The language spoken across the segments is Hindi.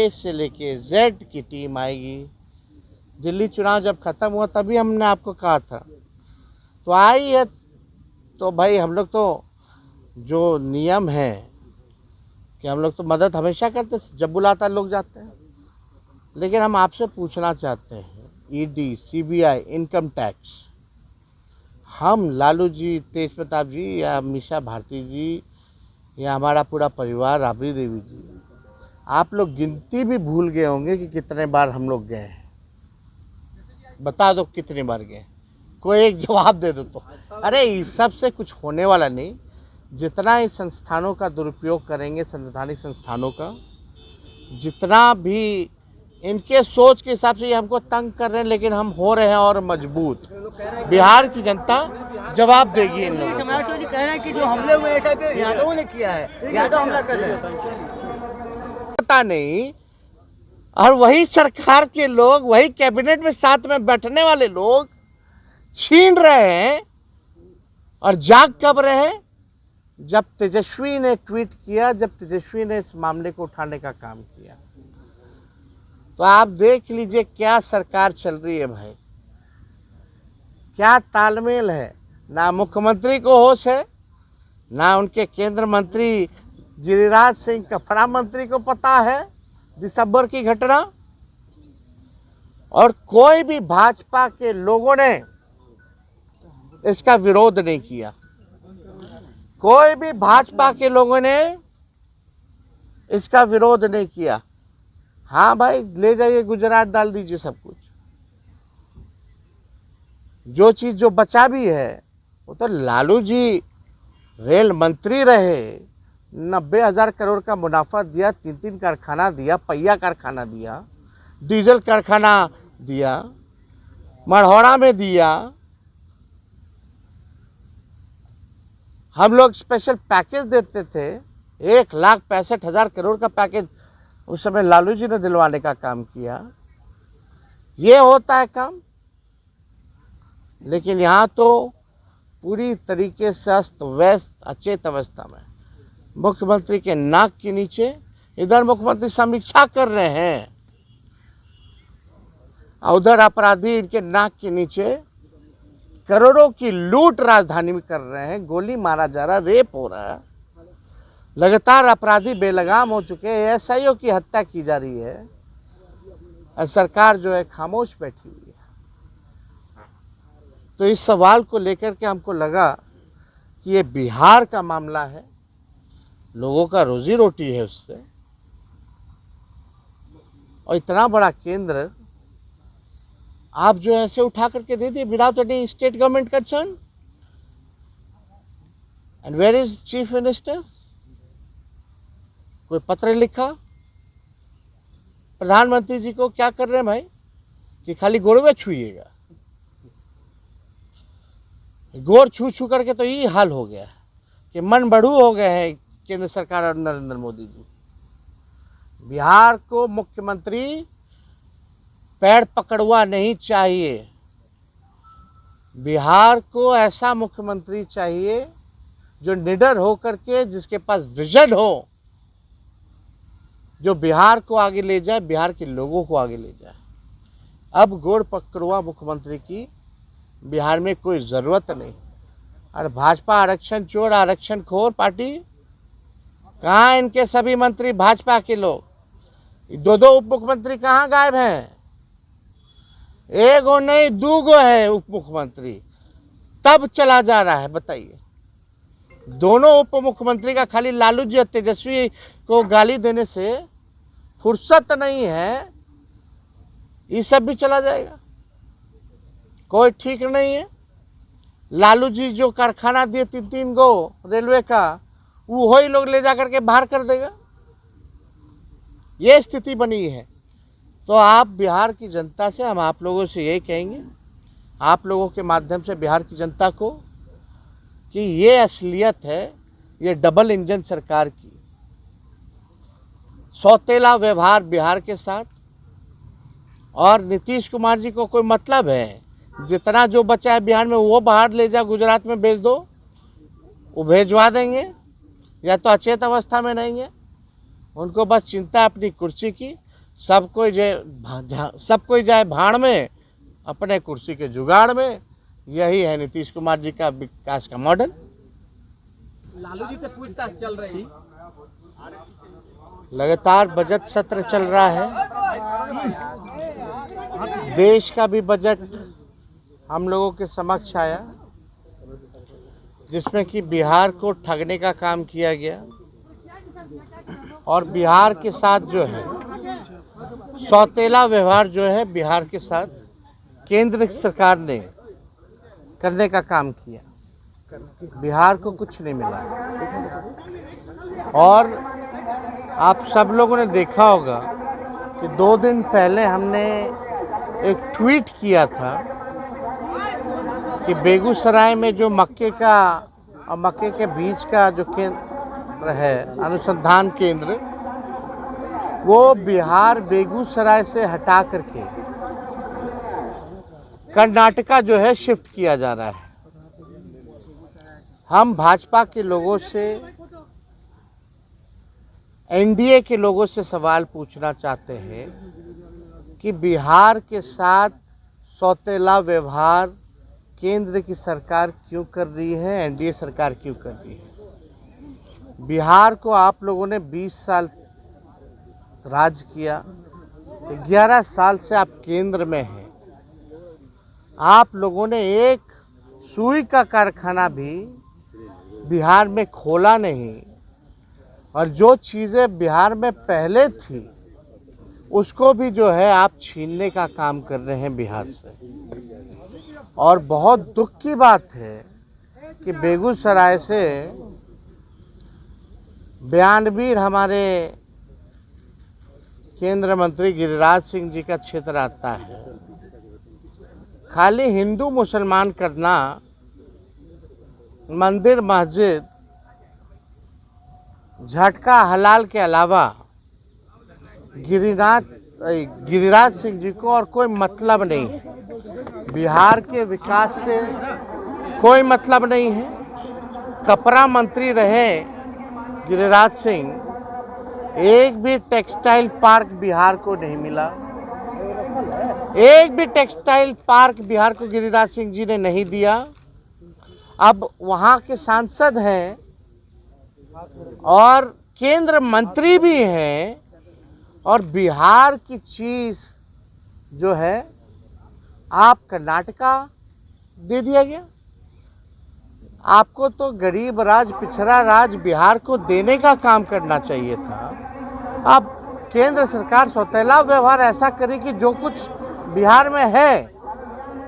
ए से लेके जेड की टीम आएगी। दिल्ली चुनाव जब ख़त्म हुआ तभी हमने आपको कहा था, तो आई है। तो भाई हम लोग तो जो नियम है कि हम लोग तो मदद हमेशा करते, जब बुलाता लोग जाते हैं। लेकिन हम आपसे पूछना चाहते हैं, ईडी, सीबीआई, इनकम टैक्स, हम लालू जी, तेज प्रताप जी या मीसा भारती जी या हमारा पूरा परिवार, राबड़ी देवी जी, आप लोग गिनती भी भूल गए होंगे कि कितने बार हम लोग गए हैं। बता दो कितनी बार गए, कोई एक जवाब दे दो तो। अरे इस सब से कुछ होने वाला नहीं। जितना इस संस्थानों का दुरुपयोग करेंगे, संवैधानिक संस्थानों का, जितना भी इनके सोच के हिसाब से ये हमको तंग कर रहे हैं, लेकिन हम हो रहे हैं और मजबूत। बिहार की जनता जवाब देगी इन लोगों को। जी कह रहे हैं कि जो हमले हुए हैं यादवों ने किया है, यादव हमला कर रहे हैं। पता नहीं, और वही सरकार के लोग, वही कैबिनेट में साथ में बैठने वाले लोग छीन रहे हैं। और जाग कब रहे हैं? जब तेजस्वी ने ट्वीट किया, जब तेजस्वी ने इस मामले को उठाने का काम किया। तो आप देख लीजिए क्या सरकार चल रही है भाई, क्या तालमेल है। ना मुख्यमंत्री को होश है, ना उनके केंद्र मंत्री गिरिराज सिंह कपड़ा मंत्री को पता है दिसंबर की घटना। और कोई भी भाजपा के लोगों ने इसका विरोध नहीं किया। कोई भी भाजपा के लोगों ने इसका विरोध नहीं किया। हाँ भाई, ले जाइए गुजरात, डाल दीजिए सब कुछ। जो चीज जो बचा भी है वो तो लालू जी रेल मंत्री रहे, 90,000 करोड़ का मुनाफा दिया, 3 कारखाना दिया, पहिया कारखाना दिया, डीजल कारखाना दिया, मढ़ौरा में दिया। हम लोग स्पेशल पैकेज देते थे, 1,65,000 करोड़ का पैकेज उस समय लालू जी ने दिलवाने का काम किया। ये होता है काम। लेकिन यहाँ तो पूरी तरीके से अस्त व्यस्त, अचेत अवस्था में, मुख्यमंत्री के नाक के नीचे, इधर मुख्यमंत्री समीक्षा कर रहे हैं, उधर अपराधी इनके नाक के नीचे करोड़ों की लूट राजधानी में कर रहे हैं। गोली मारा जा रहा, रेप हो रहा है, लगातार अपराधी बेलगाम हो चुके हैं, एसआईओ की हत्या की जा रही है, और सरकार जो है खामोश बैठी हुई है। तो इस सवाल को लेकर के हमको लगा कि ये बिहार का मामला है, लोगों का रोजी रोटी है उससे, और इतना बड़ा केंद्र आप जो ऐसे उठा करके दे दिए without any state government concern. And where is chief minister? कोई पत्र लिखा प्रधानमंत्री जी को? क्या कर रहे हैं भाई कि खाली गोड़वे छुइएगा? गोड़ छू छू करके तो ये हाल हो गया कि मन बढ़ू हो गए हैं केंद्र सरकार और नरेंद्र मोदी जी। बिहार को मुख्यमंत्री पैर पकड़वा नहीं चाहिए। बिहार को ऐसा मुख्यमंत्री चाहिए जो निडर हो करके, जिसके पास विजन हो, जो बिहार को आगे ले जाए, बिहार के लोगों को आगे ले जाए। अब गोड़ पकड़वा मुख्यमंत्री की बिहार में कोई ज़रूरत नहीं। और भाजपा आरक्षण चोर, आरक्षण खोर पार्टी, कहाँ इनके सभी मंत्री भाजपा के लोग? 2 उप मुख्यमंत्री कहाँ गायब हैं? एगो नहीं, 2 है उप मुख्यमंत्री, तब चला जा रहा है। बताइए, दोनों उप मुख्यमंत्री का खाली लालू जी और तेजस्वी को गाली देने से फुर्सत नहीं है, ये सब भी चला जाएगा। कोई ठीक नहीं है। लालू जी जो कारखाना दिए 3 गो रेलवे का, वो ही लोग ले जा करके बाहर कर देगा। ये स्थिति बनी है। तो आप बिहार की जनता से, हम आप लोगों से यही कहेंगे, आप लोगों के माध्यम से बिहार की जनता को, कि ये असलियत है, ये डबल इंजन सरकार की सौतेला व्यवहार बिहार के साथ। और नीतीश कुमार जी को कोई मतलब है, जितना जो बचा है बिहार में वो बाहर ले जा, गुजरात में भेज दो, वो भेजवा देंगे, या तो अचेत अवस्था में नहीं है, उनको बस चिंता अपनी कुर्सी की। सब कोई जाए भाड़ में, अपने कुर्सी के जुगाड़ में। यही है नीतीश कुमार जी का विकास का मॉडल। लालू जी से पूछताछ चल रही है। लगातार बजट सत्र चल रहा है। देश का भी बजट हम लोगों के समक्ष आया, जिसमें कि बिहार को ठगने का काम किया गया और बिहार के साथ जो है सौतेला व्यवहार जो है बिहार के साथ केंद्र सरकार ने करने का काम किया। बिहार को कुछ नहीं मिला। और आप सब लोगों ने देखा होगा कि 2 दिन पहले हमने एक ट्वीट किया था कि बेगूसराय में जो मक्के का और मक्के के बीज का जो केंद्र है, अनुसंधान केंद्र, वो बिहार बेगूसराय से हटा करके कर्नाटका जो है शिफ्ट किया जा रहा है। हम भाजपा के लोगों से, एनडीए के लोगों से सवाल पूछना चाहते हैं कि बिहार के साथ सौतेला व्यवहार केंद्र की सरकार क्यों कर रही है, एनडीए सरकार क्यों कर रही है। बिहार को आप लोगों ने 20 साल राज किया, 11 साल से आप केंद्र में हैं। आप लोगों ने एक सुई का कारखाना भी बिहार में खोला नहीं, और जो चीज़ें बिहार में पहले थी उसको भी जो है आप छीनने का काम कर रहे हैं बिहार से। और बहुत दुख की बात है कि बेगूसराय से बयानवीर हमारे केंद्रीय मंत्री गिरिराज सिंह जी का क्षेत्र आता है। खाली हिंदू मुसलमान करना, मंदिर मस्जिद झटका हलाल के अलावा गिरिराज सिंह जी को और कोई मतलब नहीं है। बिहार के विकास से कोई मतलब नहीं है। कपड़ा मंत्री रहे गिरिराज सिंह, एक भी टेक्सटाइल पार्क बिहार को नहीं मिला। एक भी टेक्सटाइल पार्क बिहार को गिरिराज सिंह जी ने नहीं दिया। अब वहाँ के सांसद हैं और केंद्र मंत्री भी हैं, और बिहार की चीज़ जो है आप कर्नाटका दे दिया गया। आपको तो गरीब राज, पिछड़ा राज बिहार को देने का काम करना चाहिए था। अब केंद्र सरकार सौतेला व्यवहार ऐसा करे कि जो कुछ बिहार में है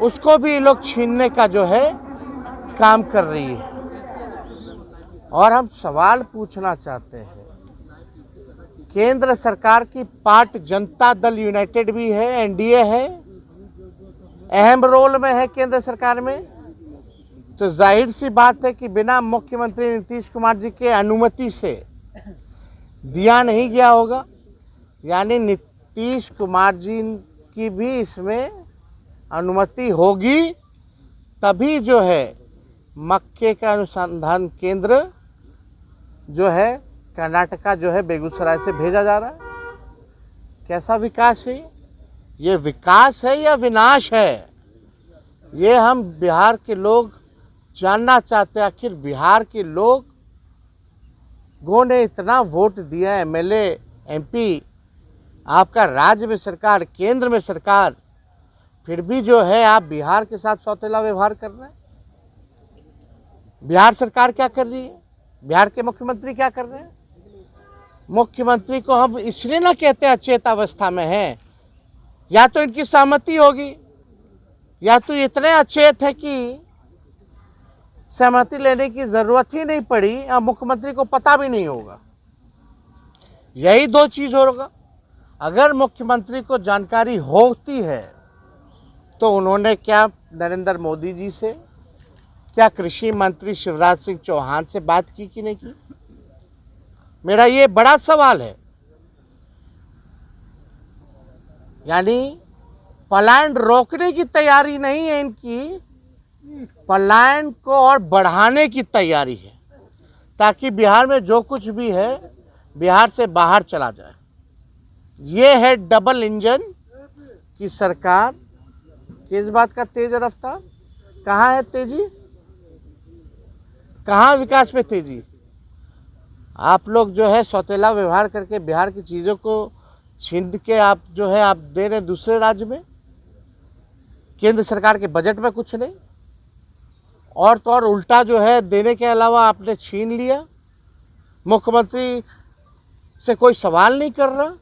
उसको भी लोग छीनने का जो है काम कर रही है। और हम सवाल पूछना चाहते हैं, केंद्र सरकार की पार्ट जनता दल यूनाइटेड भी है, एनडीए है, अहम रोल में है केंद्र सरकार में। तो जाहिर सी बात है कि बिना मुख्यमंत्री नीतीश कुमार जी के अनुमति से दिया नहीं गया होगा। यानी नीतीश कुमार जी की भी इसमें अनुमति होगी, तभी जो है मक्के का अनुसंधान केंद्र जो है कर्नाटका जो है बेगूसराय से भेजा जा रहा है। कैसा विकास है ये विकास है या विनाश है? ये हम बिहार के लोग जानना चाहते हैं। आखिर बिहार के लोगों ने इतना वोट दिया, एमएलए, एमपी, आपका राज्य में सरकार, केंद्र में सरकार, फिर भी जो है आप बिहार के साथ सौतेला व्यवहार कर रहे हैं। बिहार सरकार क्या कर रही है? बिहार के मुख्यमंत्री क्या कर रहे हैं? मुख्यमंत्री को हम इसलिए ना कहते हैं अचेत अवस्था में हैं, या तो इनकी सहमति होगी या तो इतने अचेत है कि सहमति लेने की जरूरत ही नहीं पड़ी और मुख्यमंत्री को पता भी नहीं होगा। यही 2 चीज होगा। अगर मुख्यमंत्री को जानकारी होती है तो उन्होंने क्या नरेंद्र मोदी जी से, क्या कृषि मंत्री शिवराज सिंह चौहान से बात की कि नहीं की? मेरा ये बड़ा सवाल है। यानी पलायन रोकने की तैयारी नहीं है इनकी, पलायन को और बढ़ाने की तैयारी है, ताकि बिहार में जो कुछ भी है बिहार से बाहर चला जाए। ये है डबल इंजन की सरकार। किस बात का तेज रफ्तार? कहाँ है तेजी? कहाँ विकास में तेजी? आप लोग जो है सौतेला व्यवहार करके बिहार की चीज़ों को छीन के आप जो है आप दे रहे दूसरे राज्य में। केंद्र सरकार के बजट में कुछ नहीं, और तो और उल्टा जो है देने के अलावा आपने छीन लिया। मुख्यमंत्री से कोई सवाल नहीं कर रहा।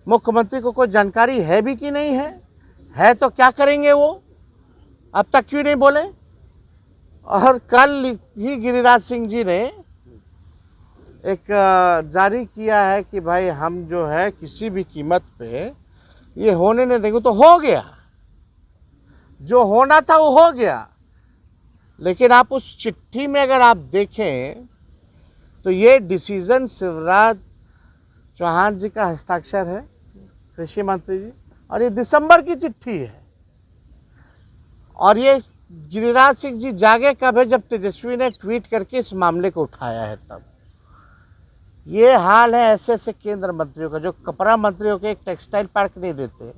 मुख्यमंत्री को कोई जानकारी है भी कि नहीं है तो क्या करेंगे वो? अब तक क्यों नहीं बोले? और कल ही गिरिराज सिंह जी ने एक जारी किया है कि भाई हम जो है किसी भी कीमत पे ये होने नहीं देंगे। तो हो गया, जो होना था वो हो गया। लेकिन आप उस चिट्ठी में अगर आप देखें तो ये डिसीजन शिवराज चौहान जी का हस्ताक्षर है, कृषि मंत्री जी, और ये दिसंबर की चिट्ठी है। और ये गिरिराज सिंह जी जागे कब है? जब तेजस्वी ने ट्वीट करके इस मामले को उठाया है तब। ये हाल है ऐसे ऐसे केंद्र मंत्रियों का जो कपड़ा मंत्रियों के एक टेक्सटाइल पार्क नहीं देते।